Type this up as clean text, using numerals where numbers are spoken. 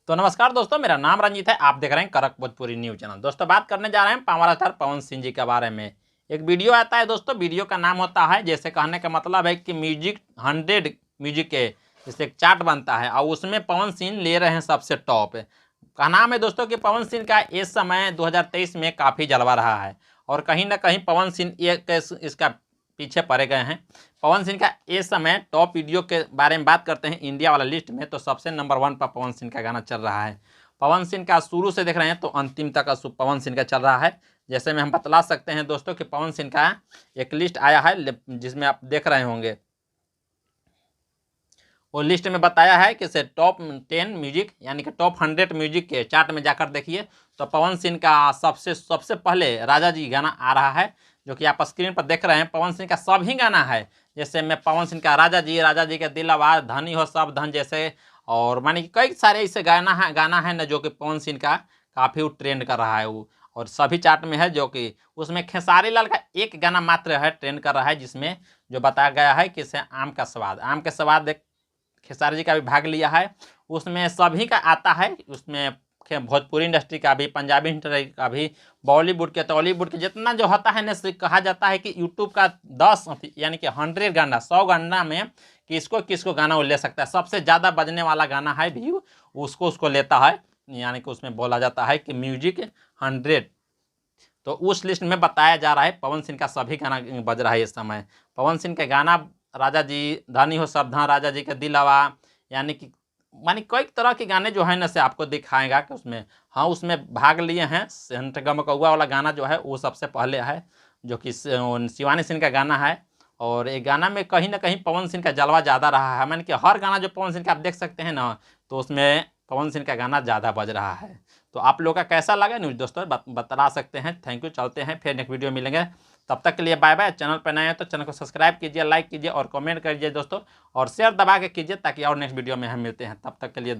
तो नमस्कार दोस्तों, मेरा नाम रंजीत है। आप देख रहे हैं कड़क भोजपुरी न्यूज चैनल। दोस्तों बात करने जा रहे हैं पावर स्टार पवन सिंह जी के बारे में। एक वीडियो आता है दोस्तों, वीडियो का नाम होता है, जैसे कहने का मतलब है कि म्यूजिक 100 म्यूजिक के जैसे एक चार्ट बनता है और उसमें पवन सिंह ले रहे हैं सबसे टॉप। का नाम है दोस्तों कि पवन सिंह का इस समय 2023 में काफ़ी जलवा रहा है और कहीं ना कहीं पवन सिंह इसका पीछे पड़े गए हैं। पवन सिंह का इस समय टॉप वीडियो के बारे में बात करते हैं इंडिया वाला लिस्ट में, तो सबसे नंबर 1 पर पवन सिंह का गाना चल रहा है। पवन सिंह का शुरू से देख रहे हैं तो अंतिम तक का पवन सिंह का चल रहा है। जैसे में हम बतला सकते हैं दोस्तों कि पवन सिंह का एक लिस्ट आया है जिसमें आप देख रहे होंगे। वो लिस्ट में बताया है कि से टॉप 10 म्यूजिक यानी कि टॉप 100 म्यूजिक के चार्ट में जाकर देखिए तो पवन सिंह का सबसे पहले राजा जी गाना आ रहा है, जो कि आप स्क्रीन पर देख रहे हैं। पवन सिंह का सभी गाना है, जैसे मैं पवन सिंह का राजा जी के दिल आवाज, धनी हो सब धन जैसे, और मानी कि कई सारे ऐसे गाना है ना जो कि पवन सिंह का काफ़ी ट्रेंड कर रहा है वो, और सभी चार्ट में है। जो कि उसमें खेसारी लाल का एक गाना मात्र है ट्रेंड कर रहा है, जिसमें जो बताया गया है कि इसे आम के स्वाद खेसारी जी का भी भाग लिया है। उसमें सभी का आता है, उसमें भोजपुरी इंडस्ट्री का भी, पंजाबी इंडस्ट्री का भी, बॉलीवुड के टॉलीवुड के जितना जो होता है ना, कहा जाता है कि यूट्यूब का 10 यानी कि 100 गाना 100 गाना में किसको किसको गाना वो ले सकता है। सबसे ज़्यादा बजने वाला गाना है व्यू उसको लेता है, यानी कि उसमें बोला जाता है कि म्यूजिक 100। तो उस लिस्ट में बताया जा रहा है पवन सिंह का सभी गाना बज रहा है इस समय। पवन सिंह का गाना राजा जी, धनी हो सब धन, राजा जी का दिलावा, यानी कि मानी कई तरह के गाने जो है ना से आपको दिखाएगा कि उसमें हाँ उसमें भाग लिए हैं। सेंट गम कौआ वाला गाना जो है वो सबसे पहले है, जो कि शिवानी सिंह का गाना है। और एक गाना में कहीं ना कहीं पवन सिंह का जलवा ज़्यादा रहा है, मानी कि हर गाना जो पवन सिंह का आप देख सकते हैं ना, तो उसमें पवन सिंह का गाना ज़्यादा बज रहा है। तो आप लोग का कैसा लगा न्यूज़ दोस्तों बता सकते हैं। थैंक यू, चलते हैं फिर नेक्स्ट वीडियो मिलेंगे। तब तक के लिए बाय बाय। चैनल पर नए हैं तो चैनल को सब्सक्राइब कीजिए, लाइक कीजिए और कमेंट कीजिए दोस्तों, और शेयर दबा के कीजिए ताकि और नेक्स्ट वीडियो में हम मिलते हैं। तब तक के लिए